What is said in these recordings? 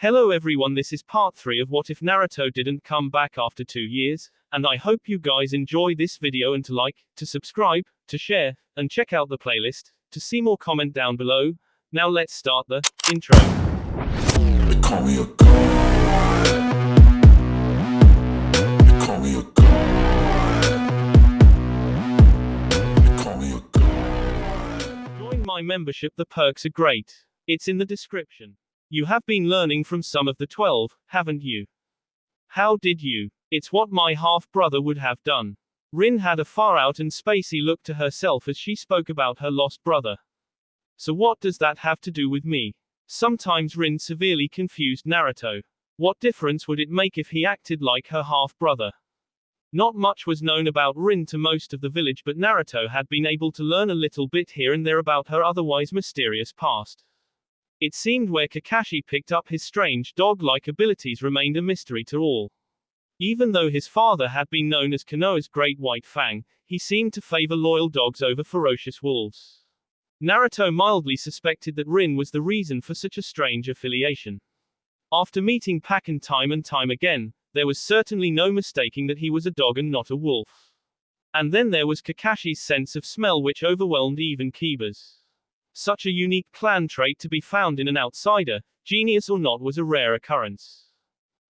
Hello everyone, this is part 3 of What If Naruto Didn't Come Back After 2 Years, and I hope you guys enjoy this video and to like, to subscribe, to share, and check out the playlist, to see more comment down below. Now let's start the intro. They call me a god. They call me a god. They call me a god. Join my membership, the perks are great. It's in the description. You have been learning from some of the 12, haven't you? How did you? It's what my half-brother would have done. Rin had a far-out and spacey look to herself as she spoke about her lost brother. So what does that have to do with me? Sometimes Rin severely confused Naruto. What difference would it make if he acted like her half-brother? Not much was known about Rin to most of the village, but Naruto had been able to learn a little bit here and there about her otherwise mysterious past. It seemed where Kakashi picked up his strange dog-like abilities remained a mystery to all. Even though his father had been known as Konoha's Great White Fang, he seemed to favor loyal dogs over ferocious wolves. Naruto mildly suspected that Rin was the reason for such a strange affiliation. After meeting Pakken time and time again, there was certainly no mistaking that he was a dog and not a wolf. And then there was Kakashi's sense of smell, which overwhelmed even Kiba's. Such a unique clan trait to be found in an outsider, genius or not, was a rare occurrence.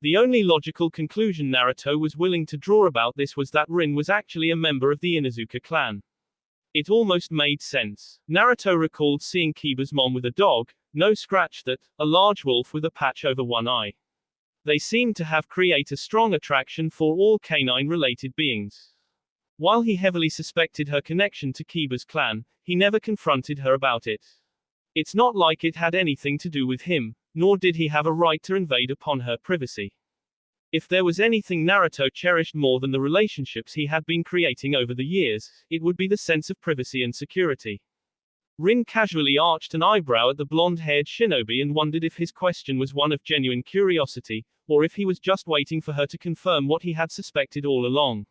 The only logical conclusion Naruto was willing to draw about this was that Rin was actually a member of the Inuzuka clan. It almost made sense. Naruto recalled seeing Kiba's mom with a dog, no scratch that, a large wolf with a patch over one eye. They seemed to have created a strong attraction for all canine-related beings. While he heavily suspected her connection to Kiba's clan, he never confronted her about it. It's not like it had anything to do with him, nor did he have a right to invade upon her privacy. If there was anything Naruto cherished more than the relationships he had been creating over the years, it would be the sense of privacy and security. Rin casually arched an eyebrow at the blonde-haired shinobi and wondered if his question was one of genuine curiosity, or if he was just waiting for her to confirm what he had suspected all along.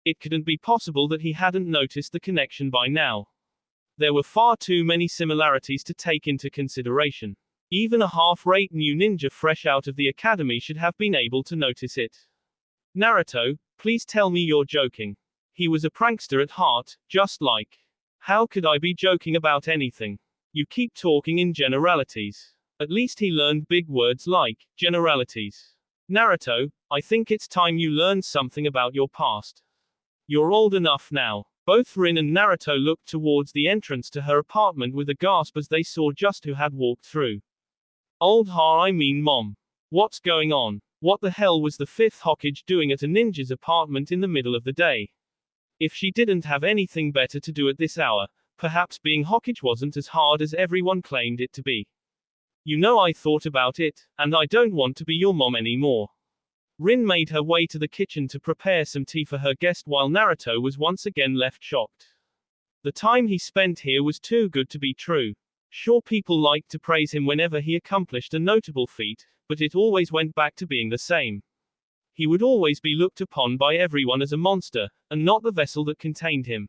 It couldn't be possible that he hadn't noticed the connection by now. There were far too many similarities to take into consideration. Even a half-rate new ninja fresh out of the academy should have been able to notice it. Naruto, please tell me you're joking. He was a prankster at heart, just like. How could I be joking about anything? You keep talking in generalities. At least he learned big words like generalities. Naruto, I think it's time you learned something about your past. You're old enough now. Both Rin and Naruto looked towards the entrance to her apartment with a gasp as they saw just who had walked through. I mean Mom. What's going on? What the hell was the fifth Hokage doing at a ninja's apartment in the middle of the day? If she didn't have anything better to do at this hour, perhaps being Hokage wasn't as hard as everyone claimed it to be. You know, I thought about it, and I don't want to be your mom anymore. Rin made her way to the kitchen to prepare some tea for her guest while Naruto was once again left shocked. The time he spent here was too good to be true. Sure, people liked to praise him whenever he accomplished a notable feat, but it always went back to being the same. He would always be looked upon by everyone as a monster, and not the vessel that contained him.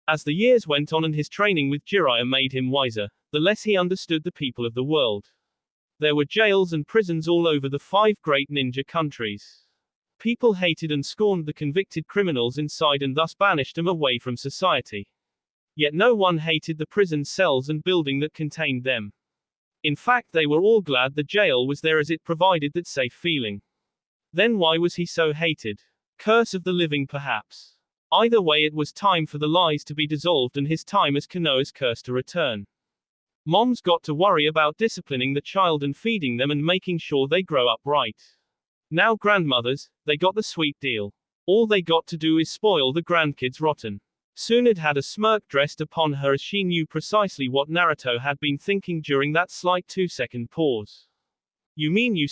As the years went on and his training with Jiraiya made him wiser, the less he understood the people of the world. There were jails and prisons all over the 5 great ninja countries. People hated and scorned the convicted criminals inside and thus banished them away from society. Yet no one hated the prison cells and building that contained them. In fact, they were all glad the jail was there as it provided that safe feeling. Then why was he so hated? Curse of the living, perhaps. Either way, it was time for the lies to be dissolved and his time as Konoha's curse to return. Mom's got to worry about disciplining the child and feeding them and making sure they grow up right. Now grandmothers, they got the sweet deal. All they got to do is spoil the grandkids rotten. Sunad had a smirk dressed upon her as she knew precisely what Naruto had been thinking during that slight 2-second pause. You mean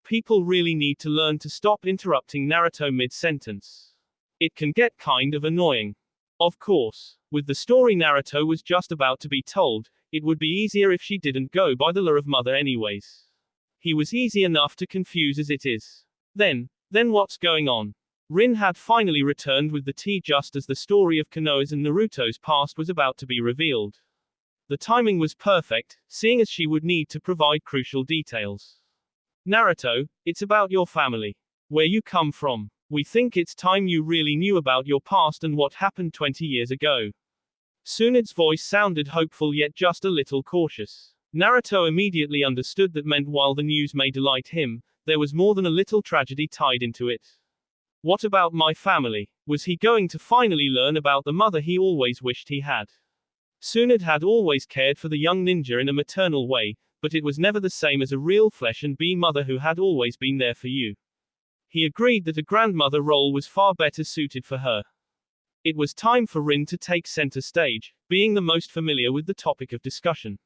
people really need to learn to stop interrupting Naruto mid-sentence. It can get kind of annoying. Of course, with the story Naruto was just about to be told, it would be easier if she didn't go by the lure of mother anyways. He was easy enough to confuse as it is. Then what's going on? Rin had finally returned with the tea just as the story of Konoha's and Naruto's past was about to be revealed. The timing was perfect, seeing as she would need to provide crucial details. Naruto, it's about your family. Where you come from. We think it's time you really knew about your past and what happened 20 years ago. Tsunade's voice sounded hopeful yet just a little cautious. Naruto immediately understood that meant while the news may delight him, there was more than a little tragedy tied into it. What about my family? Was he going to finally learn about the mother he always wished he had? Tsunade had always cared for the young ninja in a maternal way, but it was never the same as a real flesh and blood mother who had always been there for you. He agreed that a grandmother role was far better suited for her. It was time for Rin to take center stage, being the most familiar with the topic of discussion.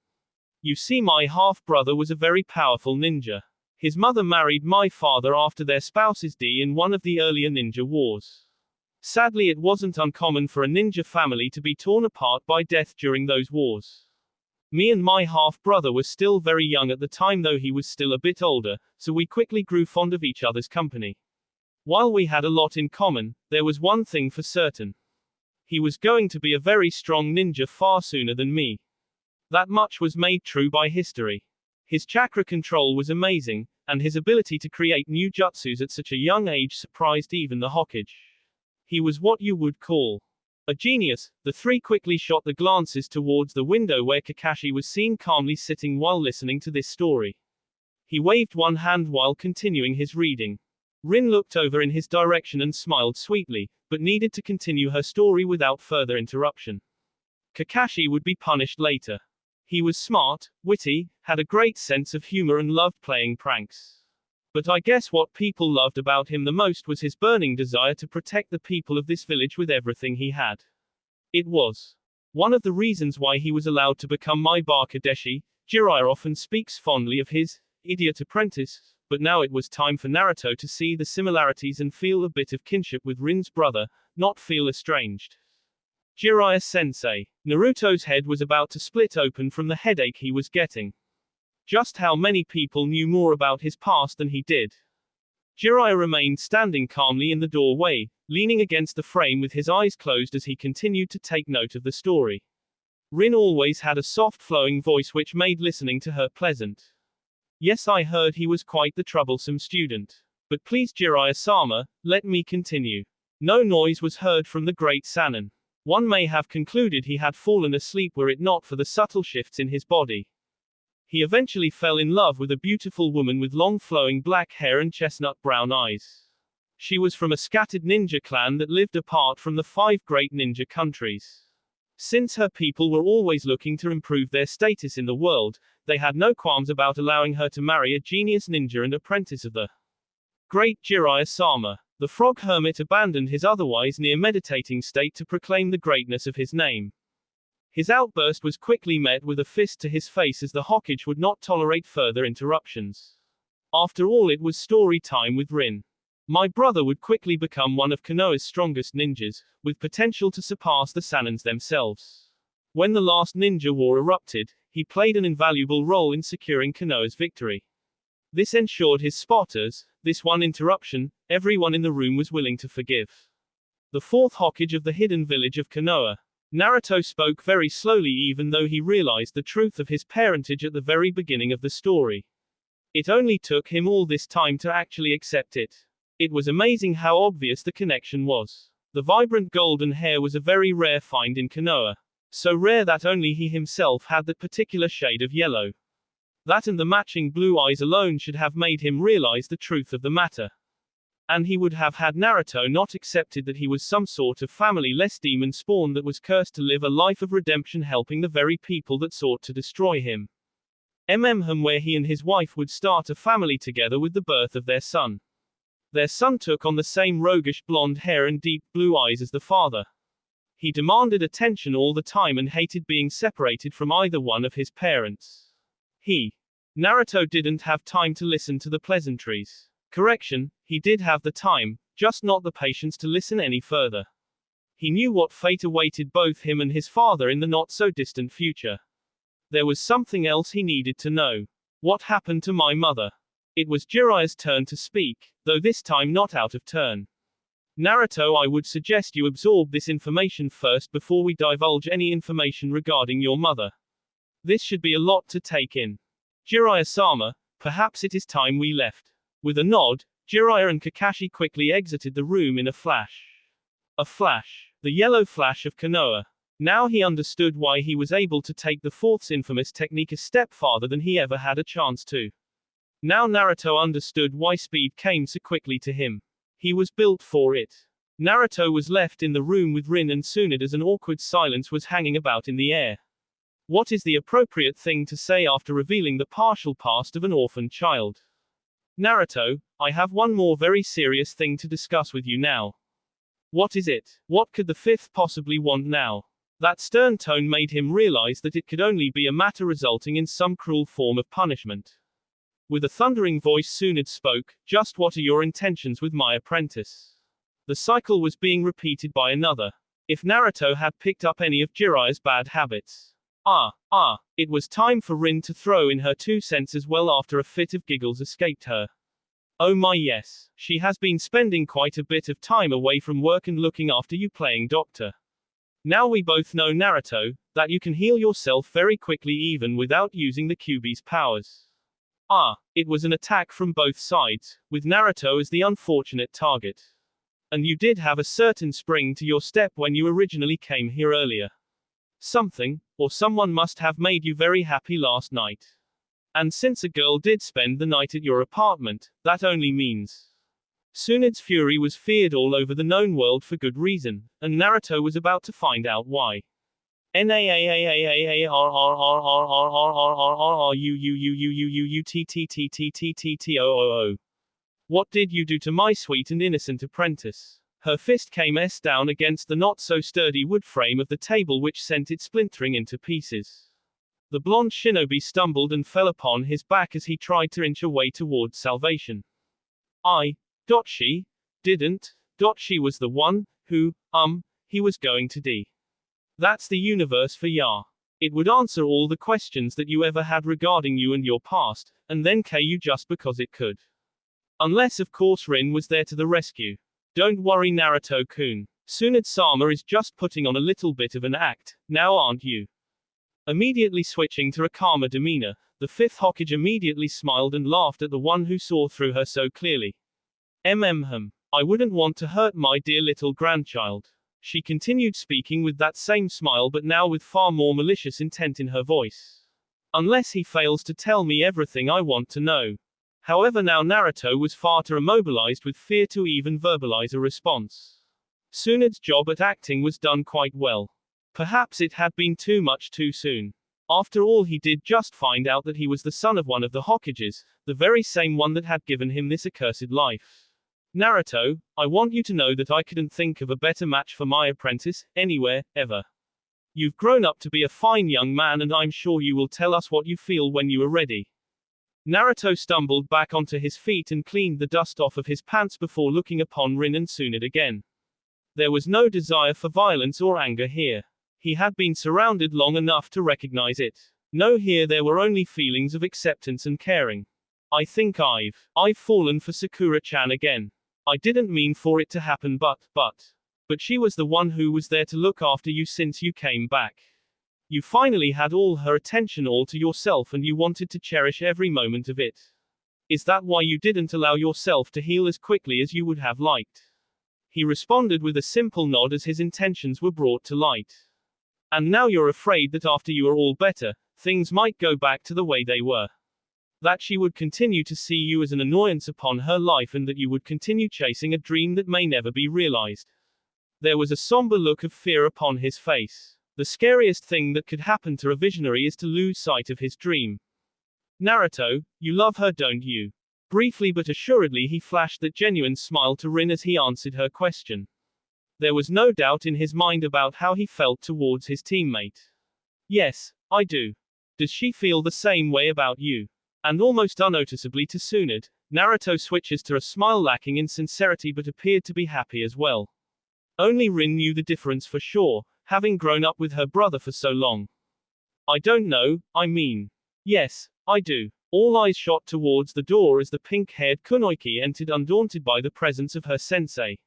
You see, my half-brother was a very powerful ninja. His mother married my father after their spouses died in one of the earlier ninja wars. Sadly, it wasn't uncommon for a ninja family to be torn apart by death during those wars. Me and my half-brother were still very young at the time, though he was still a bit older, so we quickly grew fond of each other's company. While we had a lot in common, there was one thing for certain. He was going to be a very strong ninja far sooner than me. That much was made true by history. His chakra control was amazing, and his ability to create new jutsus at such a young age surprised even the Hokage. He was what you would call a genius. The three quickly shot the glances towards the window where Kakashi was seen calmly sitting while listening to this story. He waved one hand while continuing his reading. Rin looked over in his direction and smiled sweetly, but needed to continue her story without further interruption. Kakashi would be punished later. He was smart, witty, had a great sense of humor and loved playing pranks. But I guess what people loved about him the most was his burning desire to protect the people of this village with everything he had. It was one of the reasons why he was allowed to become my Bakadeshi. Jiraiya often speaks fondly of his idiot apprentice, but now it was time for Naruto to see the similarities and feel a bit of kinship with Rin's brother, not feel estranged. Jiraiya-sensei. Naruto's head was about to split open from the headache he was getting. Just how many people knew more about his past than he did? Jiraiya remained standing calmly in the doorway, leaning against the frame with his eyes closed as he continued to take note of the story. Rin always had a soft flowing voice which made listening to her pleasant. Yes, I heard he was quite the troublesome student. But please Jiraiya-sama, let me continue. No noise was heard from the great Sannin. One may have concluded he had fallen asleep were it not for the subtle shifts in his body. He eventually fell in love with a beautiful woman with long flowing black hair and chestnut brown eyes. She was from a scattered ninja clan that lived apart from the 5 great ninja countries. Since her people were always looking to improve their status in the world, they had no qualms about allowing her to marry a genius ninja and apprentice of the great Jiraiya-sama. The frog hermit abandoned his otherwise near meditating state to proclaim the greatness of his name. His outburst was quickly met with a fist to his face as the Hokage would not tolerate further interruptions. After all, it was story time with Rin. My brother would quickly become one of Konoha's strongest ninjas, with potential to surpass the Sannins themselves. When the last ninja war erupted, he played an invaluable role in securing Konoha's victory. This ensured his spot as, this one interruption, everyone in the room was willing to forgive. The 4th Hokage of the hidden village of Konoha. Naruto spoke very slowly even though he realized the truth of his parentage at the very beginning of the story. It only took him all this time to actually accept it. It was amazing how obvious the connection was. The vibrant golden hair was a very rare find in Konoha. So rare that only he himself had that particular shade of yellow. That and the matching blue eyes alone should have made him realize the truth of the matter. And he would have had Naruto not accepted that he was some sort of family-less demon spawn that was cursed to live a life of redemption helping the very people that sought to destroy him. Where he and his wife would start a family together with the birth of their son. Their son took on the same roguish blonde hair and deep blue eyes as the father. He demanded attention all the time and hated being separated from either one of his parents. Naruto didn't have time to listen to the pleasantries. Correction, he did have the time, just not the patience to listen any further. He knew what fate awaited both him and his father in the not-so-distant future. There was something else he needed to know. What happened to my mother? It was Jiraiya's turn to speak, though this time not out of turn. Naruto, I would suggest you absorb this information first before we divulge any information regarding your mother. This should be a lot to take in. Jiraiya-sama, Perhaps it is time we left. With a nod, Jiraiya and Kakashi quickly exited the room in a flash. A flash. The yellow flash of Konoha. Now he understood why he was able to take the fourth's infamous technique a step farther than he ever had a chance to. Now Naruto understood why speed came so quickly to him. He was built for it. Naruto was left in the room with Rin and Tsunade as an awkward silence was hanging about in the air. What is the appropriate thing to say after revealing the partial past of an orphan child? Naruto, I have one more very serious thing to discuss with you now. What is it? What could the fifth possibly want now? That stern tone made him realize that it could only be a matter resulting in some cruel form of punishment. With a thundering voice Tsunade spoke, just what are your intentions with my apprentice? The cycle was being repeated by another. If Naruto had picked up any of Jiraiya's bad habits. It was time for Rin to throw in her 2 cents as well after a fit of giggles escaped her. Oh my yes, she has been spending quite a bit of time away from work and looking after you playing doctor. Now we both know Naruto, that you can heal yourself very quickly even without using the Kyuubi's powers. It was an attack from both sides, with Naruto as the unfortunate target. And you did have a certain spring to your step when you originally came here earlier. Something, or someone must have made you very happy last night. And since a girl did spend the night at your apartment, that only means. Tsunade's fury was feared all over the known world for good reason, and Naruto was about to find out why. What did you do to my sweet and innocent apprentice? Her fist came down against the not-so-sturdy wood frame of the table which sent it splintering into pieces. The blonde shinobi stumbled and fell upon his back as he tried to inch away towards salvation. She didn't. She was the one who, he was going to die. That's the universe for ya. It would answer all the questions that you ever had regarding you and your past, and then kill you just because it could. Unless of course Rin was there to the rescue. Don't worry Naruto-kun. Tsunade-sama is just putting on a little bit of an act, now aren't you? Immediately switching to a calmer demeanor, the fifth Hokage immediately smiled and laughed at the one who saw through her so clearly. I wouldn't want to hurt my dear little grandchild. She continued speaking with that same smile but now with far more malicious intent in her voice. Unless he fails to tell me everything I want to know. However now Naruto was far too immobilized with fear to even verbalize a response. Tsunade's job at acting was done quite well. Perhaps it had been too much too soon. After all he did just find out that he was the son of one of the Hokages, the very same one that had given him this accursed life. Naruto, I want you to know that I couldn't think of a better match for my apprentice, anywhere, ever. You've grown up to be a fine young man and I'm sure you will tell us what you feel when you are ready. Naruto stumbled back onto his feet and cleaned the dust off of his pants before looking upon Rin and Tsunade again. There was no desire for violence or anger here. He had been surrounded long enough to recognize it. No, here there were only feelings of acceptance and caring. I think I've fallen for Sakura-chan again. I didn't mean for it to happen but she was the one who was there to look after you since you came back. You finally had all her attention all to yourself and you wanted to cherish every moment of it. Is that why you didn't allow yourself to heal as quickly as you would have liked? He responded with a simple nod as his intentions were brought to light. And now you're afraid that after you are all better, things might go back to the way they were. That she would continue to see you as an annoyance upon her life and that you would continue chasing a dream that may never be realized. There was a somber look of fear upon his face. The scariest thing that could happen to a visionary is to lose sight of his dream. Naruto, you love her don't you? Briefly but assuredly he flashed that genuine smile to Rin as he answered her question. There was no doubt in his mind about how he felt towards his teammate. Yes, I do. Does she feel the same way about you? And almost unnoticeably to Tsunade, Naruto switches to a smile lacking in sincerity but appeared to be happy as well. Only Rin knew the difference for sure, having grown up with her brother for so long. I don't know, I mean. Yes, I do. All eyes shot towards the door as the pink-haired Kunoichi entered undaunted by the presence of her sensei.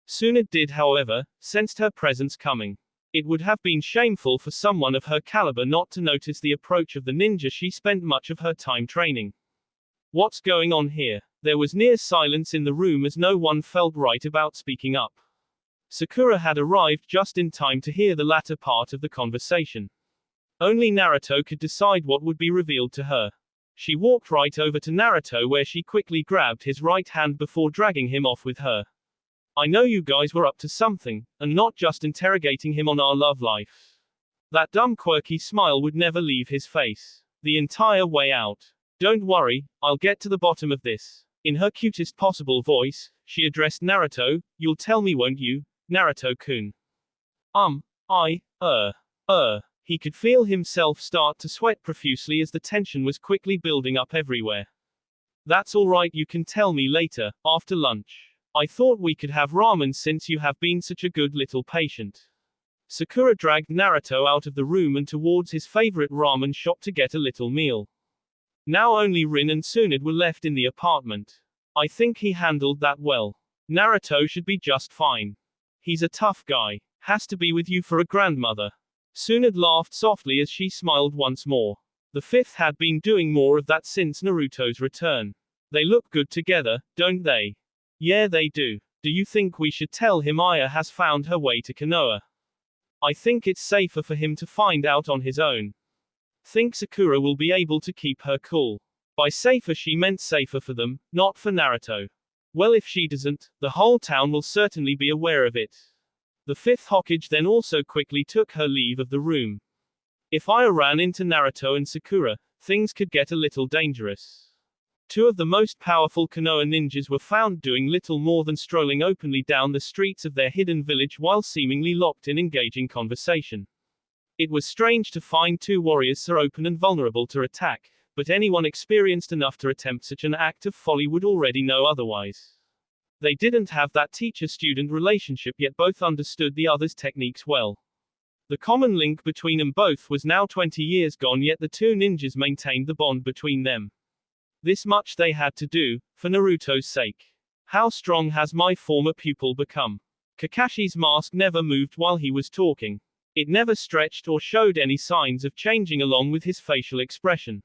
Tsunade did however, sensed her presence coming. It would have been shameful for someone of her caliber not to notice the approach of the ninja she spent much of her time training. What's going on here? There was near silence in the room as no one felt right about speaking up. Sakura had arrived just in time to hear the latter part of the conversation. Only Naruto could decide what would be revealed to her. She walked right over to Naruto where she quickly grabbed his right hand before dragging him off with her. I know you guys were up to something, and not just interrogating him on our love life. That dumb quirky smile would never leave his face. The entire way out. Don't worry, I'll get to the bottom of this. In her cutest possible voice, she addressed Naruto, you'll tell me won't you, Naruto-kun? He could feel himself start to sweat profusely as the tension was quickly building up everywhere. That's alright, you can tell me later, after lunch. I thought we could have ramen since you have been such a good little patient. Sakura dragged Naruto out of the room and towards his favorite ramen shop to get a little meal. Now only Rin and Tsunade were left in the apartment. I think he handled that well. Naruto should be just fine. He's a tough guy. Has to be with you for a grandmother. Tsunade laughed softly as she smiled once more. The fifth had been doing more of that since Naruto's return. They look good together, don't they? Yeah, they do. Do you think we should tell him Aya has found her way to Konoha? I think it's safer for him to find out on his own. Think Sakura will be able to keep her cool. By safer she meant safer for them, not for Naruto. Well, if she doesn't, the whole town will certainly be aware of it. The fifth Hokage then also quickly took her leave of the room. If Aya ran into Naruto and Sakura, things could get a little dangerous. Two of the most powerful Konoha ninjas were found doing little more than strolling openly down the streets of their hidden village while seemingly locked in engaging conversation. It was strange to find two warriors so open and vulnerable to attack, but anyone experienced enough to attempt such an act of folly would already know otherwise. They didn't have that teacher-student relationship yet both understood the other's techniques well. The common link between them both was now 20 years gone, yet the two ninjas maintained the bond between them. This much they had to do, for Naruto's sake. How strong has my former pupil become? Kakashi's mask never moved while he was talking. It never stretched or showed any signs of changing along with his facial expression.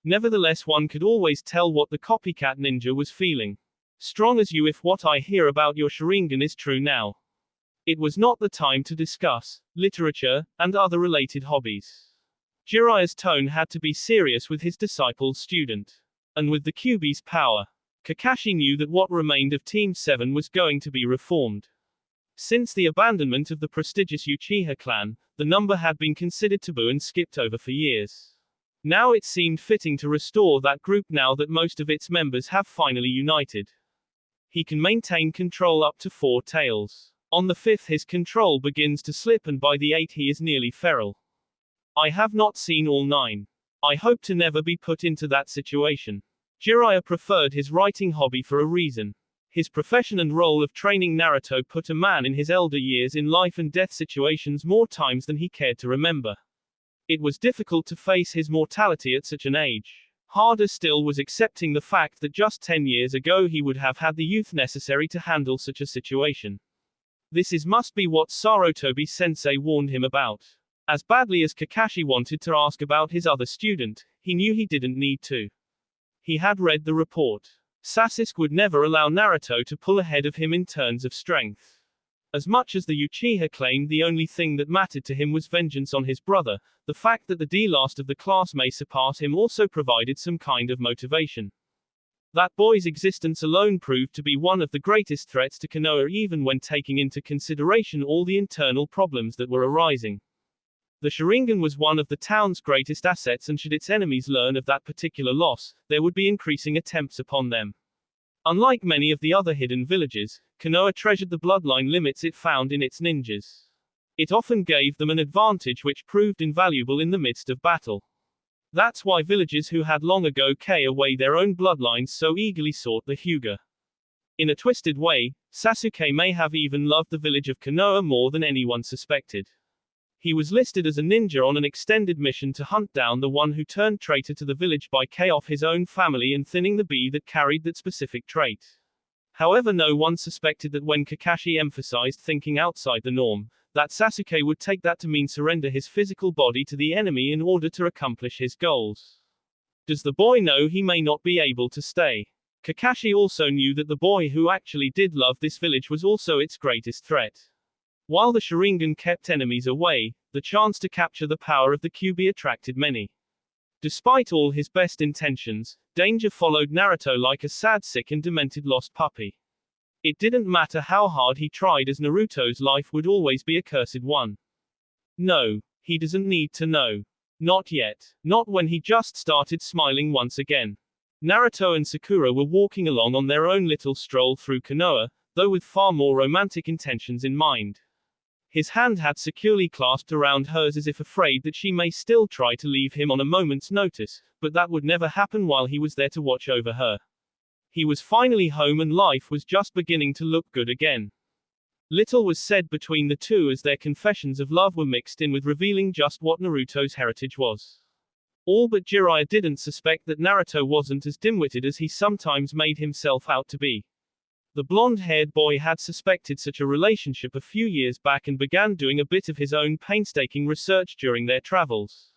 Nevertheless, one could always tell what the copycat ninja was feeling. Strong as you, if what I hear about your Sharingan is true now. It was not the time to discuss literature and other related hobbies. Jiraiya's tone had to be serious with his disciple's student. And with the Kyuubi's power, Kakashi knew that what remained of Team 7 was going to be reformed. Since the abandonment of the prestigious Uchiha clan, the number had been considered taboo and skipped over for years. Now it seemed fitting to restore that group now that most of its members have finally united. He can maintain control up to 4 tails. On the 5th his control begins to slip and by the 8th he is nearly feral. I have not seen all 9. I hope to never be put into that situation. Jiraiya preferred his writing hobby for a reason. His profession and role of training Naruto put a man in his elder years in life and death situations more times than he cared to remember. It was difficult to face his mortality at such an age. Harder still was accepting the fact that just 10 years ago he would have had the youth necessary to handle such a situation. Must be what Sarutobi-sensei warned him about. As badly as Kakashi wanted to ask about his other student, he knew he didn't need to. He had read the report. Sasuke would never allow Naruto to pull ahead of him in terms of strength. As much as the Uchiha claimed the only thing that mattered to him was vengeance on his brother, the fact that the last of the class may surpass him also provided some kind of motivation. That boy's existence alone proved to be one of the greatest threats to Konoha even when taking into consideration all the internal problems that were arising. The Sharingan was one of the town's greatest assets, and should its enemies learn of that particular loss, there would be increasing attempts upon them. Unlike many of the other hidden villages, Konoha treasured the bloodline limits it found in its ninjas. It often gave them an advantage which proved invaluable in the midst of battle. That's why villagers who had long ago carried away their own bloodlines so eagerly sought the Hyuga. In a twisted way, Sasuke may have even loved the village of Konoha more than anyone suspected. He was listed as a ninja on an extended mission to hunt down the one who turned traitor to the village by killing off his own family and thinning the bee that carried that specific trait. However, no one suspected that when Kakashi emphasized thinking outside the norm, that Sasuke would take that to mean surrender his physical body to the enemy in order to accomplish his goals. Does the boy know he may not be able to stay? Kakashi also knew that the boy who actually did love this village was also its greatest threat. While the Sharingan kept enemies away, the chance to capture the power of the Kyuubi attracted many. Despite all his best intentions, danger followed Naruto like a sad, sick and demented lost puppy. It didn't matter how hard he tried, as Naruto's life would always be a cursed one. No, he doesn't need to know. Not yet. Not when he just started smiling once again. Naruto and Sakura were walking along on their own little stroll through Konoha, though with far more romantic intentions in mind. His hand had securely clasped around hers as if afraid that she may still try to leave him on a moment's notice, but that would never happen while he was there to watch over her. He was finally home and life was just beginning to look good again. Little was said between the two as their confessions of love were mixed in with revealing just what Naruto's heritage was. All but Jiraiya didn't suspect that Naruto wasn't as dim-witted as he sometimes made himself out to be. The blonde-haired boy had suspected such a relationship a few years back and began doing a bit of his own painstaking research during their travels.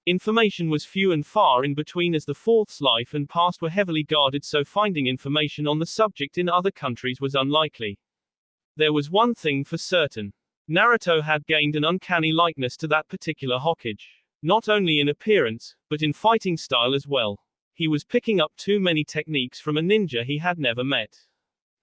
Information was few and far in between, as the Fourth's life and past were heavily guarded, so finding information on the subject in other countries was unlikely. There was one thing for certain. Naruto had gained an uncanny likeness to that particular Hokage. Not only in appearance, but in fighting style as well. He was picking up too many techniques from a ninja he had never met.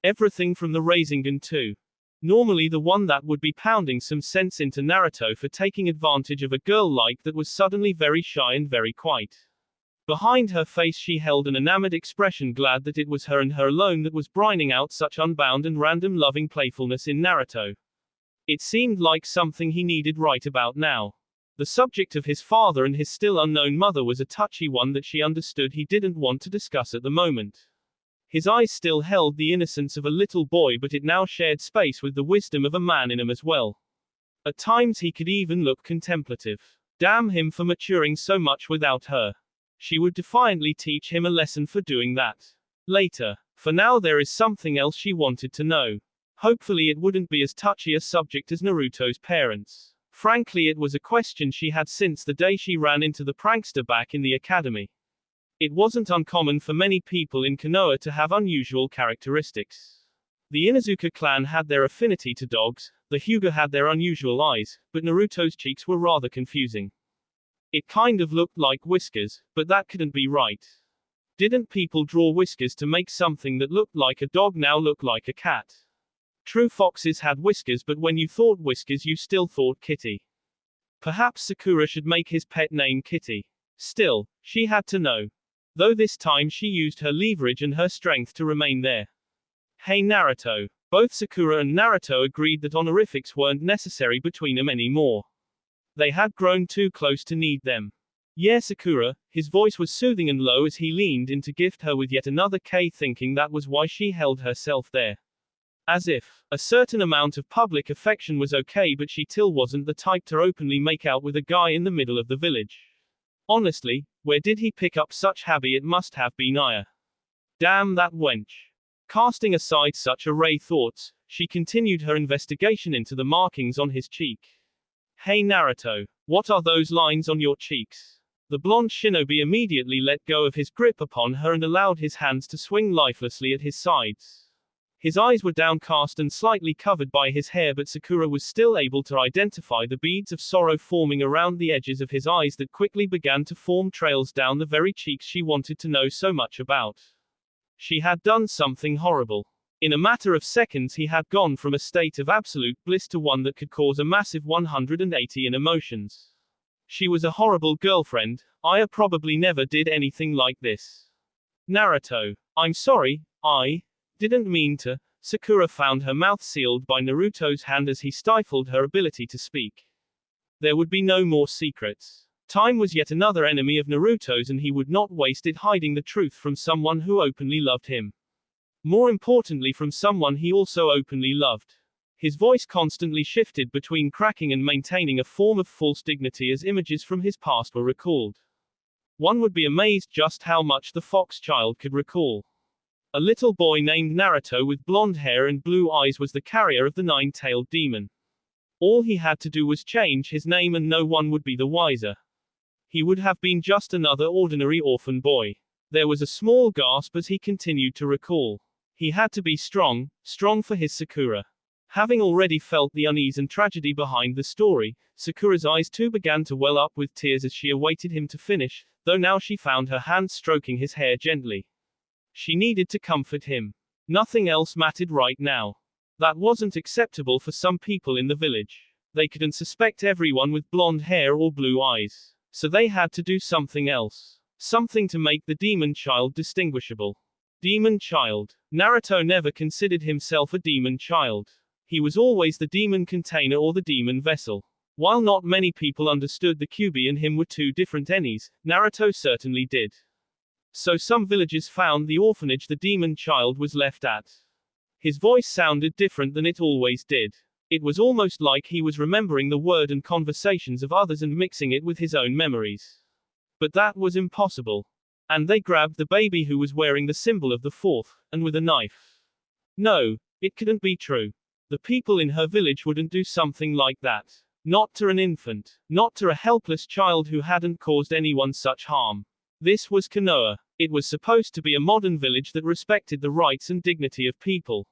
Everything from the Rasengan to normally the one that would be pounding some sense into Naruto for taking advantage of a girl like that was suddenly very shy and very quiet. Behind her face she held an enamored expression, glad that it was her and her alone that was brining out such unbound and random loving playfulness in Naruto. It seemed like something he needed right about now. The subject of his father and his still unknown mother was a touchy one that she understood he didn't want to discuss at the moment. His eyes still held the innocence of a little boy, but it now shared space with the wisdom of a man in him as well. At times he could even look contemplative. Damn him for maturing so much without her. She would defiantly teach him a lesson for doing that. Later. For now there is something else she wanted to know. Hopefully it wouldn't be as touchy a subject as Naruto's parents. Frankly, it was a question she had since the day she ran into the prankster back in the academy. It wasn't uncommon for many people in Konoha to have unusual characteristics. The Inuzuka clan had their affinity to dogs, the Hyuga had their unusual eyes, but Naruto's cheeks were rather confusing. It kind of looked like whiskers, but that couldn't be right. Didn't people draw whiskers to make something that looked like a dog now look like a cat? True, foxes had whiskers, but when you thought whiskers you still thought kitty. Perhaps Sakura should make his pet name Kitty. Still, she had to know. Though this time she used her leverage and her strength to remain there. Hey Naruto. Both Sakura and Naruto agreed that honorifics weren't necessary between them anymore. They had grown too close to need them. Yeah, Sakura. His voice was soothing and low as he leaned in to gift her with yet another K, thinking that was why she held herself there. As if a certain amount of public affection was okay, but she still wasn't the type to openly make out with a guy in the middle of the village. Honestly, where did he pick up such habit? It must have been Aya. Damn that wench. Casting aside such array thoughts, she continued her investigation into the markings on his cheek. Hey Naruto, what are those lines on your cheeks? The blonde shinobi immediately let go of his grip upon her and allowed his hands to swing lifelessly at his sides. His eyes were downcast and slightly covered by his hair, but Sakura was still able to identify the beads of sorrow forming around the edges of his eyes that quickly began to form trails down the very cheeks she wanted to know so much about. She had done something horrible. In a matter of seconds he had gone from a state of absolute bliss to one that could cause a massive 180 in emotions. She was a horrible girlfriend. Aya probably never did anything like this. Naruto. I'm sorry, I didn't mean to. Sakura found her mouth sealed by Naruto's hand as he stifled her ability to speak. There would be no more secrets. Time was yet another enemy of Naruto's, and he would not waste it hiding the truth from someone who openly loved him. More importantly, from someone he also openly loved. His voice constantly shifted between cracking and maintaining a form of false dignity as images from his past were recalled. One would be amazed just how much the fox child could recall. A little boy named Naruto with blonde hair and blue eyes was the carrier of the nine-tailed demon. All he had to do was change his name and no one would be the wiser. he would have been just another ordinary orphan boy. There was a small gasp as he continued to recall. He had to be strong, strong for his Sakura. Having already felt the unease and tragedy behind the story, Sakura's eyes too began to well up with tears as she awaited him to finish, though now she found her hands stroking his hair gently. She needed to comfort him. Nothing else mattered right now. That wasn't acceptable for some people in the village. They couldn't suspect everyone with blonde hair or blue eyes. So they had to do something else. Something to make the demon child distinguishable. Demon child. Naruto never considered himself a demon child. He was always the demon container or the demon vessel. While not many people understood the Kyuubi and him were two different enies, Naruto certainly did. So some villagers found the orphanage the demon child was left at. His voice sounded different than it always did. It was almost like he was remembering the word and conversations of others and mixing it with his own memories. But that was impossible. And they grabbed the baby who was wearing the symbol of the fourth, and with a knife. No, it couldn't be true. The people in her village wouldn't do something like that. Not to an infant. Not to a helpless child who hadn't caused anyone such harm. This was Konoha. It was supposed to be a modern village that respected the rights and dignity of people.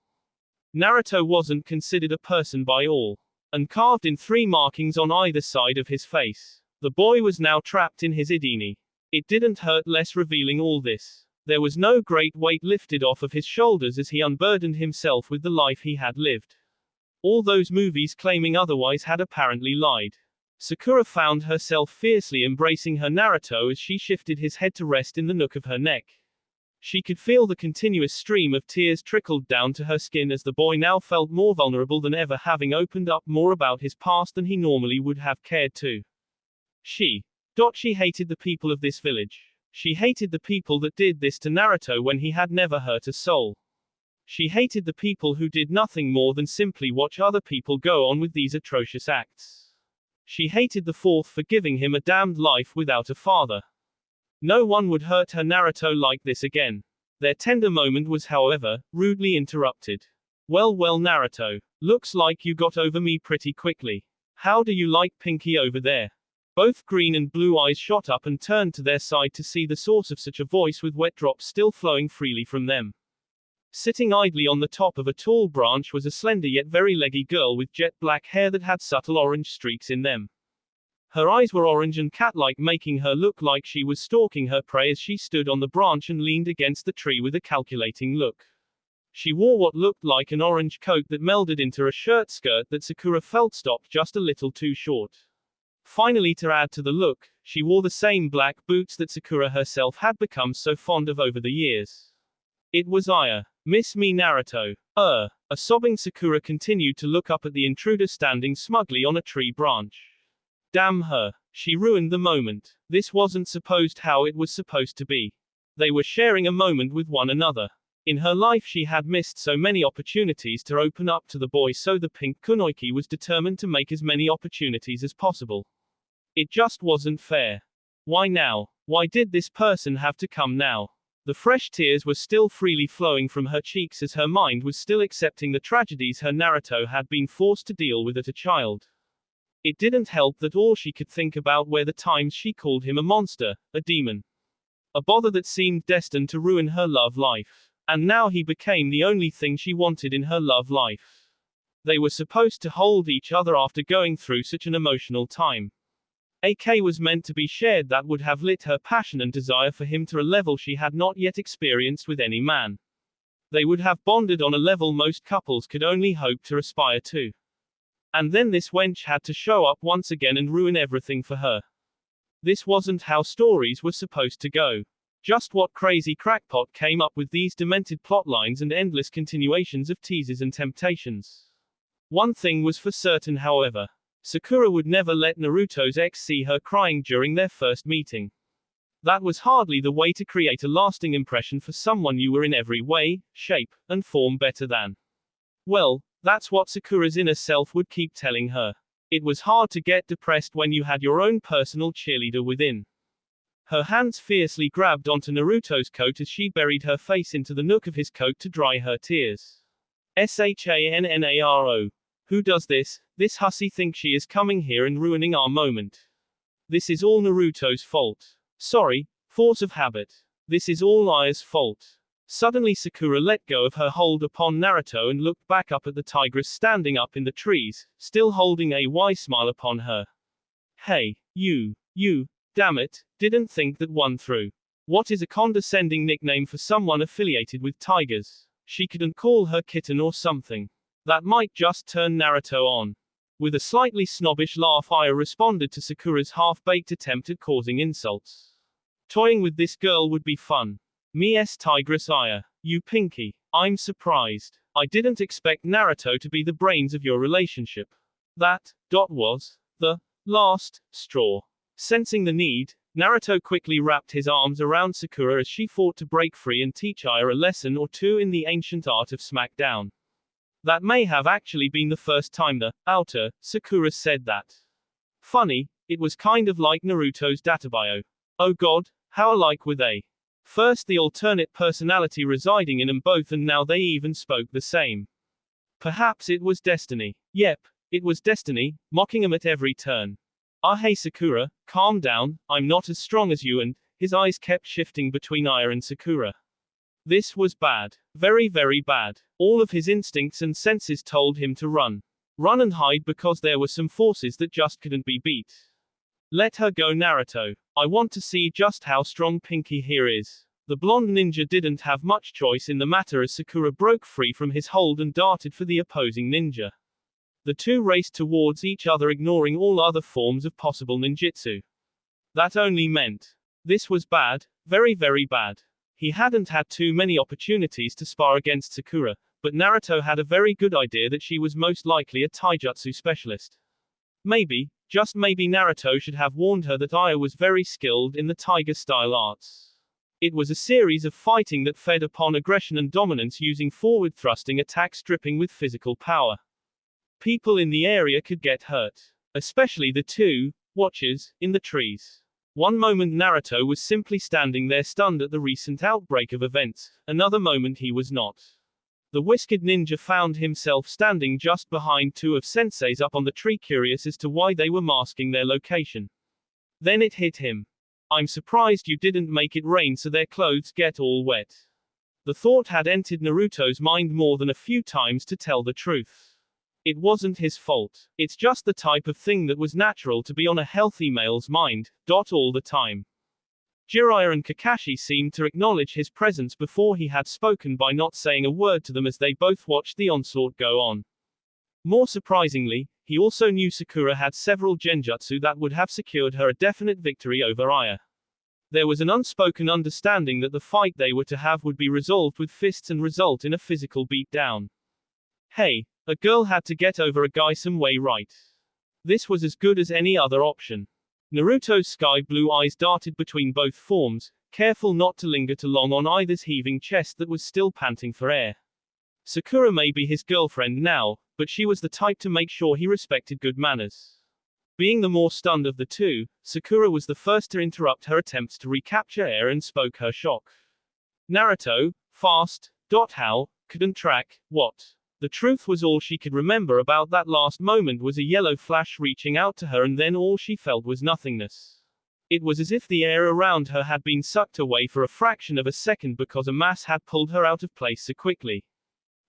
Naruto wasn't considered a person by all. And carved in 3 markings on either side of his face. The boy was now trapped in his idini. It didn't hurt less revealing all this. There was no great weight lifted off of his shoulders as he unburdened himself with the life he had lived. All those movies claiming otherwise had apparently lied. Sakura found herself fiercely embracing her Naruto as she shifted his head to rest in the nook of her neck. She could feel the continuous stream of tears trickled down to her skin as the boy now felt more vulnerable than ever, having opened up more about his past than he normally would have cared to. She hated the people of this village. She hated the people that did this to Naruto when he had never hurt a soul. She hated the people who did nothing more than simply watch other people go on with these atrocious acts. She hated the fourth for giving him a damned life without a father. No one would hurt her Naruto like this again. Their tender moment was, however, rudely interrupted. Well, Naruto. Looks like you got over me pretty quickly. How do you like Pinky over there? Both green and blue eyes shot up and turned to their side to see the source of such a voice with wet drops still flowing freely from them. Sitting idly on the top of a tall branch was a slender yet very leggy girl with jet black hair that had subtle orange streaks in them. Her eyes were orange and cat-like, making her look like she was stalking her prey as she stood on the branch and leaned against the tree with a calculating look. She wore what looked like an orange coat that melded into a shirt skirt that Sakura felt stopped just a little too short. Finally, to add to the look, she wore the same black boots that Sakura herself had become so fond of over the years. It was Aya. Miss me Naruto. A sobbing Sakura continued to look up at the intruder standing smugly on a tree branch. Damn her. She ruined the moment. This wasn't supposed how it was supposed to be. They were sharing a moment with one another. In her life she had missed so many opportunities to open up to the boy, so the pink kunoichi was determined to make as many opportunities as possible. It just wasn't fair. Why now? Why did this person have to come now? The fresh tears were still freely flowing from her cheeks as her mind was still accepting the tragedies her Naruto had been forced to deal with as a child. It didn't help that all she could think about were the times she called him a monster, a demon. A bother that seemed destined to ruin her love life. And now he became the only thing she wanted in her love life. They were supposed to hold each other after going through such an emotional time. AK was meant to be shared that would have lit her passion and desire for him to a level she had not yet experienced with any man. They would have bonded on a level most couples could only hope to aspire to. And then this wench had to show up once again and ruin everything for her. This wasn't how stories were supposed to go. Just what crazy crackpot came up with these demented plotlines and endless continuations of teases and temptations? One thing was for certain, however. Sakura would never let Naruto's ex see her crying during their first meeting. That was hardly the way to create a lasting impression for someone you were in every way, shape, and form better than. Well, that's what Sakura's inner self would keep telling her. It was hard to get depressed when you had your own personal cheerleader within. Her hands fiercely grabbed onto Naruto's coat as she buried her face into the nook of his coat to dry her tears. Shannaro. Who does this? This hussy thinks she is coming here and ruining our moment. This is all Naruto's fault. Sorry, force of habit. This is all Aya's fault. Suddenly Sakura let go of her hold upon Naruto and looked back up at the tigress standing up in the trees, still holding a wise smile upon her. Hey, you, damn it, didn't think that one through. What is a condescending nickname for someone affiliated with tigers? She couldn't call her kitten or something. That might just turn Naruto on. With a slightly snobbish laugh, Aya responded to Sakura's half-baked attempt at causing insults. Toying with this girl would be fun. Me tigress Aya. You pinky. I'm surprised. I didn't expect Naruto to be the brains of your relationship. That, was the last straw. Sensing the need, Naruto quickly wrapped his arms around Sakura as she fought to break free and teach Aya a lesson or two in the ancient art of smackdown. That may have actually been the first time the outer Sakura said that. Funny, it was kind of like Naruto's databio. Oh god, how alike were they? First the alternate personality residing in them both, and now they even spoke the same. Perhaps it was destiny. Yep, it was destiny, mocking him at every turn. Ah hey Sakura, calm down, I'm not as strong as you, and his eyes kept shifting between Aya and Sakura. This was bad. Very, very bad. All of his instincts and senses told him to run. Run and hide because there were some forces that just couldn't be beat. Let her go Naruto. I want to see just how strong Pinky here is. The blonde ninja didn't have much choice in the matter as Sakura broke free from his hold and darted for the opposing ninja. The two raced towards each other, ignoring all other forms of possible ninjutsu. That only meant. This was bad. Very, very bad. He hadn't had too many opportunities to spar against Sakura, but Naruto had a very good idea that she was most likely a taijutsu specialist. Maybe, just maybe Naruto should have warned her that Aya was very skilled in the tiger-style arts. It was a series of fighting that fed upon aggression and dominance using forward-thrusting attacks dripping with physical power. People in the area could get hurt. Especially the two watchers in the trees. One moment Naruto was simply standing there stunned at the recent outbreak of events, another moment he was not. The whisked ninja found himself standing just behind two of senseis up on the tree, curious as to why they were masking their location. Then it hit him. I'm surprised you didn't make it rain so their clothes get all wet. The thought had entered Naruto's mind more than a few times, to tell the truth. It wasn't his fault. It's just the type of thing that was natural to be on a healthy male's mind, all the time. Jiraiya and Kakashi seemed to acknowledge his presence before he had spoken by not saying a word to them as they both watched the onslaught go on. More surprisingly, he also knew Sakura had several genjutsu that would have secured her a definite victory over Aya. There was an unspoken understanding that the fight they were to have would be resolved with fists and result in a physical beatdown. Hey, a girl had to get over a guy some way, right? This was as good as any other option. Naruto's sky blue eyes darted between both forms, careful not to linger too long on either's heaving chest that was still panting for air. Sakura may be his girlfriend now, but she was the type to make sure he respected good manners. Being the more stunned of the two, Sakura was the first to interrupt her attempts to recapture air and spoke her shock. Naruto, fast, how, couldn't track, what? The truth was all she could remember about that last moment was a yellow flash reaching out to her, and then all she felt was nothingness. It was as if the air around her had been sucked away for a fraction of a second because a mass had pulled her out of place so quickly.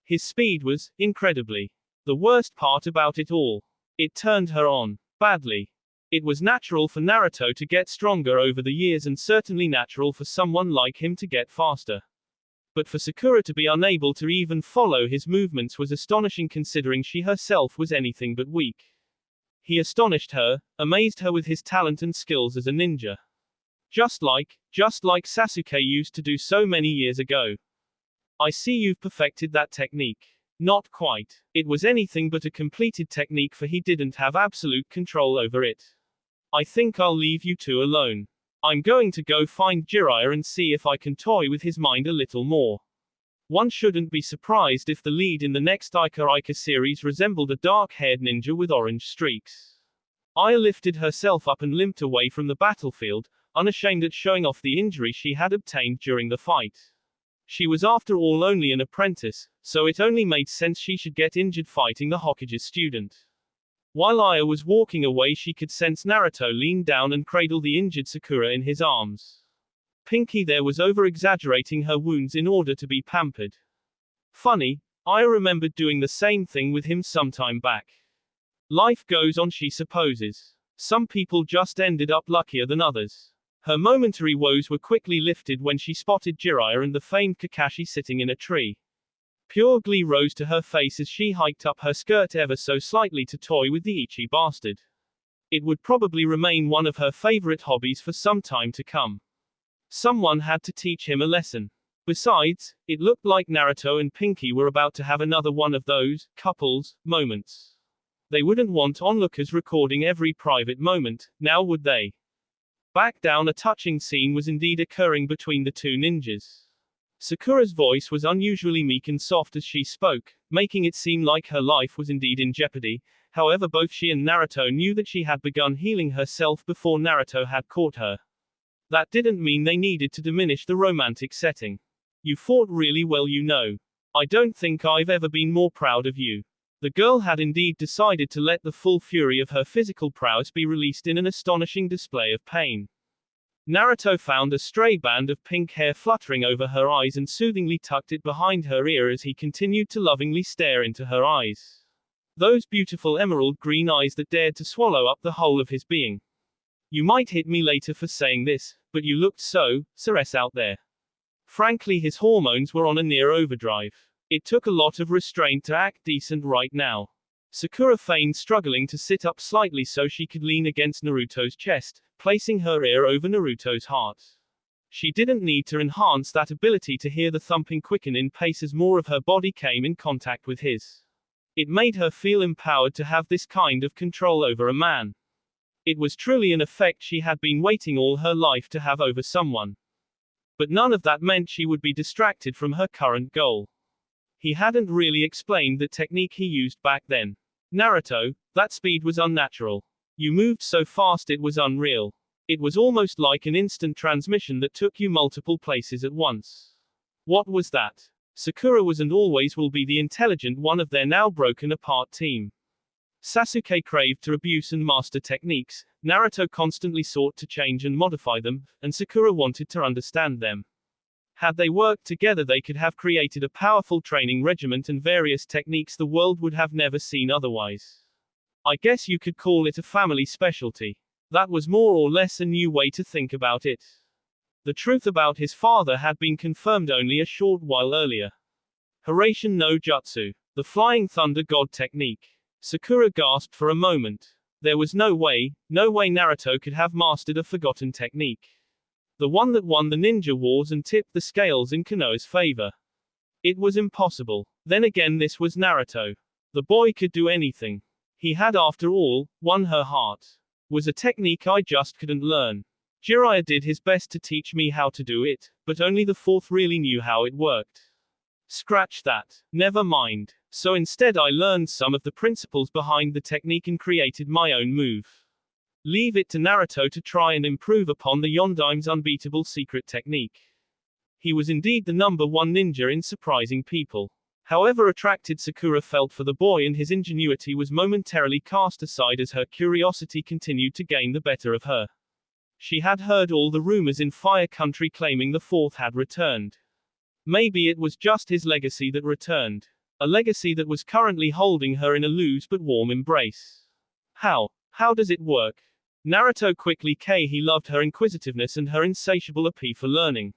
His speed was incredibly. The worst part about it all. It turned her on. Badly. It was natural for Naruto to get stronger over the years, and certainly natural for someone like him to get faster. But for Sakura to be unable to even follow his movements was astonishing, considering she herself was anything but weak. He astonished her, amazed her with his talent and skills as a ninja. Just like Sasuke used to do so many years ago. I see you've perfected that technique. Not quite. It was anything but a completed technique, for he didn't have absolute control over it. I think I'll leave you two alone. I'm going to go find Jiraiya and see if I can toy with his mind a little more. One shouldn't be surprised if the lead in the next Ica series resembled a dark-haired ninja with orange streaks. Aya lifted herself up and limped away from the battlefield, unashamed at showing off the injury she had obtained during the fight. She was after all only an apprentice, so it only made sense she should get injured fighting the Hokage's student. While Aya was walking away, she could sense Naruto lean down and cradle the injured Sakura in his arms. Pinky there was over-exaggerating her wounds in order to be pampered. Funny, Aya remembered doing the same thing with him some time back. Life goes on, she supposes. Some people just ended up luckier than others. Her momentary woes were quickly lifted when she spotted Jiraiya and the famed Kakashi sitting in a tree. Pure glee rose to her face as she hiked up her skirt ever so slightly to toy with the Ichi bastard. It would probably remain one of her favorite hobbies for some time to come. Someone had to teach him a lesson. Besides, it looked like Naruto and Pinky were about to have another one of those couples moments. They wouldn't want onlookers recording every private moment, now would they? Back down, a touching scene was indeed occurring between the two ninjas. Sakura's voice was unusually meek and soft as she spoke, making it seem like her life was indeed in jeopardy. However, both she and Naruto knew that she had begun healing herself before Naruto had caught her. That didn't mean they needed to diminish the romantic setting. You fought really well, you know. I don't think I've ever been more proud of you. The girl had indeed decided to let the full fury of her physical prowess be released in an astonishing display of pain. Naruto found a stray band of pink hair fluttering over her eyes and soothingly tucked it behind her ear as he continued to lovingly stare into her eyes. Those beautiful emerald green eyes that dared to swallow up the whole of his being. You might hit me later for saying this, but you looked so Ceres out there. Frankly, his hormones were on a near overdrive. It took a lot of restraint to act decent right now. Sakura feigned struggling to sit up slightly so she could lean against Naruto's chest, placing her ear over Naruto's heart. She didn't need to enhance that ability to hear the thumping quicken in pace as more of her body came in contact with his. It made her feel empowered to have this kind of control over a man. It was truly an effect she had been waiting all her life to have over someone. But none of that meant she would be distracted from her current goal. He hadn't really explained the technique he used back then. Naruto, that speed was unnatural. You moved so fast it was unreal. It was almost like an instant transmission that took you multiple places at once. What was that? Sakura was and always will be the intelligent one of their now broken apart team. Sasuke craved to abuse and master techniques, Naruto constantly sought to change and modify them, and Sakura wanted to understand them. Had they worked together, they could have created a powerful training regiment and various techniques the world would have never seen otherwise. I guess you could call it a family specialty. That was more or less a new way to think about it. The truth about his father had been confirmed only a short while earlier. Hiraishin no Jutsu, the flying thunder god technique. Sakura gasped for a moment. There was no way Naruto could have mastered a forgotten technique. The one that won the ninja wars and tipped the scales in Konoha's favor. It was impossible. Then again, this was Naruto. The boy could do anything. He had, after all, won her heart. Was a technique I just couldn't learn. Jiraiya did his best to teach me how to do it, but only the fourth really knew how it worked. Scratch that. Never mind. So instead I learned some of the principles behind the technique and created my own move. Leave it to Naruto to try and improve upon the Yondaim's unbeatable secret technique. He was indeed the #1 ninja in surprising people. However attracted Sakura felt for the boy, and his ingenuity was momentarily cast aside as her curiosity continued to gain the better of her. She had heard all the rumors in Fire Country claiming the fourth had returned. Maybe it was just his legacy that returned. A legacy that was currently holding her in a loose but warm embrace. How does it work? Naruto quickly he loved her inquisitiveness and her insatiable appeal for learning.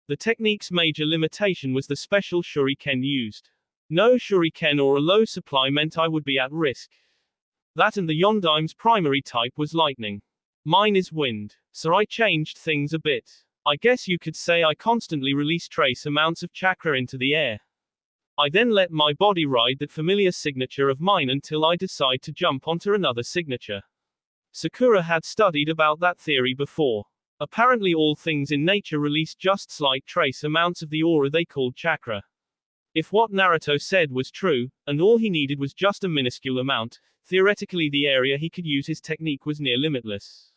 The technique's major limitation was the special shuriken used. No shuriken or a low supply meant I would be at risk. That and the Yondaim's primary type was lightning. Mine is wind. So I changed things a bit. I guess you could say I constantly release trace amounts of chakra into the air. I then let my body ride that familiar signature of mine until I decide to jump onto another signature. Sakura had studied about that theory before. Apparently all things in nature release just slight trace amounts of the aura they called chakra. If what Naruto said was true, and all he needed was just a minuscule amount, theoretically the area he could use his technique was near limitless.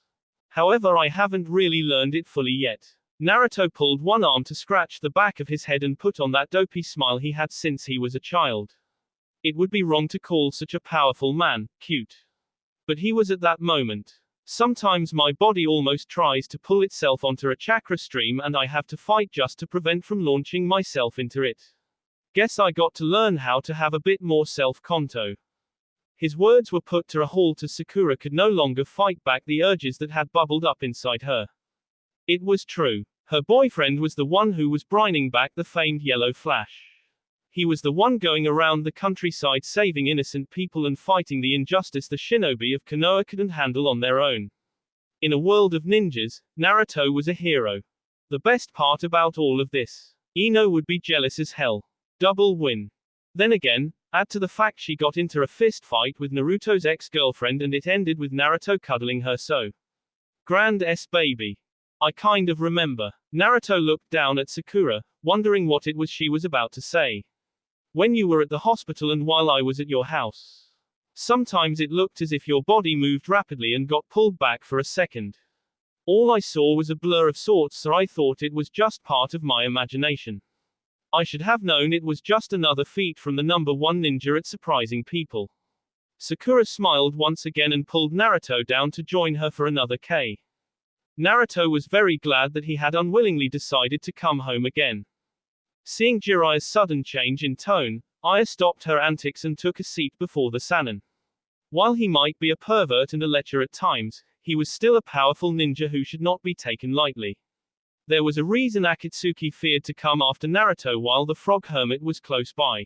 However, I haven't really learned it fully yet. Naruto pulled one arm to scratch the back of his head and put on that dopey smile he had since he was a child. It would be wrong to call such a powerful man cute. But he was at that moment. Sometimes my body almost tries to pull itself onto a chakra stream and I have to fight just to prevent from launching myself into it. Guess I got to learn how to have a bit more self-control. His words were put to a halt as Sakura could no longer fight back the urges that had bubbled up inside her. It was true. Her boyfriend was the one who was bringing back the famed yellow flash. He was the one going around the countryside saving innocent people and fighting the injustice the shinobi of Konoha couldn't handle on their own. In a world of ninjas, Naruto was a hero. The best part about all of this, Ino would be jealous as hell. Double win. Then again, add to the fact she got into a fist fight with Naruto's ex-girlfriend and it ended with Naruto cuddling her so. Grand S baby. I kind of remember. Naruto looked down at Sakura, wondering what it was she was about to say. When you were at the hospital and while I was at your house. Sometimes it looked as if your body moved rapidly and got pulled back for a second. All I saw was a blur of sorts, so I thought it was just part of my imagination. I should have known it was just another feat from the number one ninja at surprising people. Sakura smiled once again and pulled Naruto down to join her for another K. Naruto was very glad that he had unwillingly decided to come home again. Seeing Jiraiya's sudden change in tone, Aya stopped her antics and took a seat before the Sannin. While he might be a pervert and a lecher at times, he was still a powerful ninja who should not be taken lightly. There was a reason Akatsuki feared to come after Naruto while the frog hermit was close by.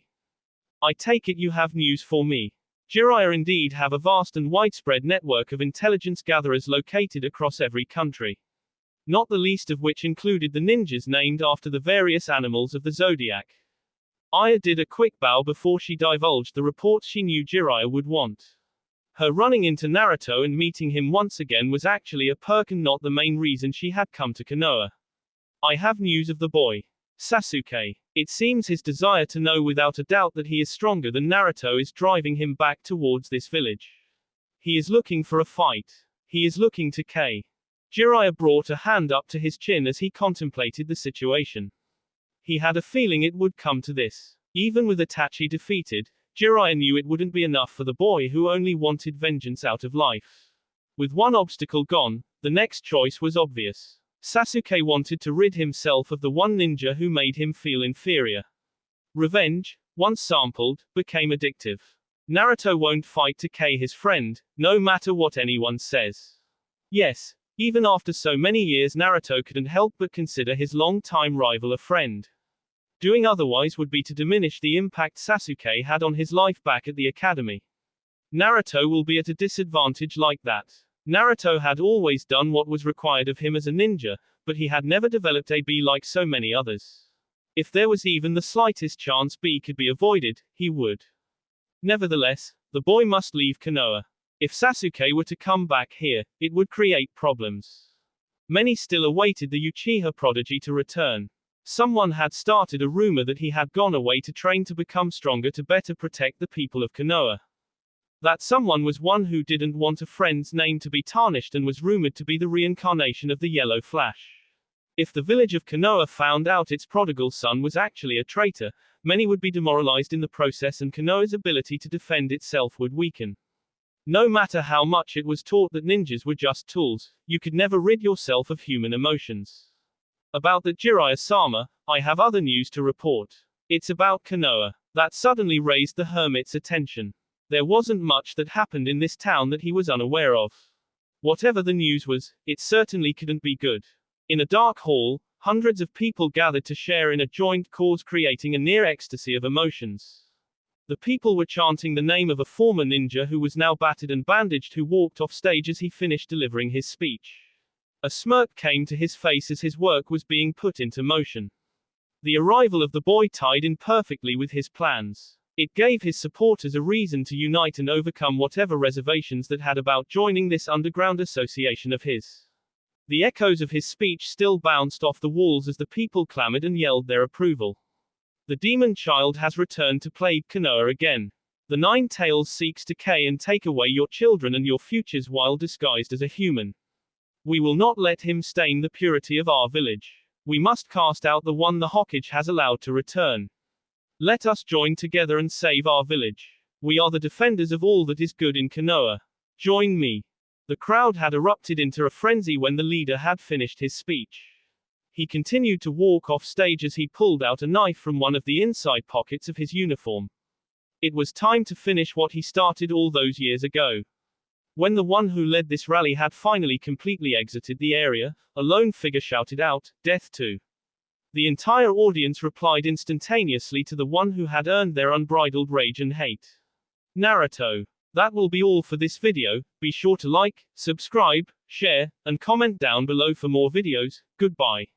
I take it you have news for me. Jiraiya indeed have a vast and widespread network of intelligence gatherers located across every country. Not the least of which included the ninjas named after the various animals of the zodiac. Aya did a quick bow before she divulged the reports she knew Jiraiya would want. Her running into Naruto and meeting him once again was actually a perk and not the main reason she had come to Konoha. I have news of the boy. Sasuke. It seems his desire to know without a doubt that he is stronger than Naruto is driving him back towards this village. He is looking for a fight. He is looking to K. Jiraiya brought a hand up to his chin as he contemplated the situation. He had a feeling it would come to this. Even with Itachi defeated, Jiraiya knew it wouldn't be enough for the boy who only wanted vengeance out of life. With one obstacle gone, the next choice was obvious. Sasuke wanted to rid himself of the one ninja who made him feel inferior. Revenge, once sampled, became addictive. Naruto won't fight to K his friend, no matter what anyone says. Yes, even after so many years Naruto couldn't help but consider his long-time rival a friend. Doing otherwise would be to diminish the impact Sasuke had on his life back at the academy. Naruto will be at a disadvantage like that. Naruto had always done what was required of him as a ninja, but he had never developed a B like so many others. If there was even the slightest chance B could be avoided, he would. Nevertheless, the boy must leave Konoha. If Sasuke were to come back here, it would create problems. Many still awaited the Uchiha prodigy to return. Someone had started a rumor that he had gone away to train to become stronger to better protect the people of Konoha. That someone was one who didn't want a friend's name to be tarnished and was rumored to be the reincarnation of the Yellow Flash. If the village of Konoha found out its prodigal son was actually a traitor, many would be demoralized in the process and Konoha's ability to defend itself would weaken. No matter how much it was taught that ninjas were just tools, you could never rid yourself of human emotions. About that Jiraiya-sama, I have other news to report. It's about Konoha. That suddenly raised the hermit's attention. There wasn't much that happened in this town that he was unaware of. Whatever the news was, it certainly couldn't be good. In a dark hall, hundreds of people gathered to share in a joint cause, creating a near ecstasy of emotions. The people were chanting the name of a former ninja who was now battered and bandaged, who walked off stage as he finished delivering his speech. A smirk came to his face as his work was being put into motion. The arrival of the boy tied in perfectly with his plans. It gave his supporters a reason to unite and overcome whatever reservations that had about joining this underground association of his. The echoes of his speech still bounced off the walls as the people clamored and yelled their approval. The demon child has returned to plague Konoha again. The Nine Tails seeks to K and take away your children and your futures while disguised as a human. We will not let him stain the purity of our village. We must cast out the one the Hokage has allowed to return. Let us join together and save our village. We are the defenders of all that is good in Konoha. Join me. The crowd had erupted into a frenzy when the leader had finished his speech. He continued to walk off stage as he pulled out a knife from one of the inside pockets of his uniform. It was time to finish what he started all those years ago. When the one who led this rally had finally completely exited the area, a lone figure shouted out, "Death to." The entire audience replied instantaneously to the one who had earned their unbridled rage and hate. Naruto. That will be all for this video. Be sure to like, subscribe, share, and comment down below for more videos. Goodbye.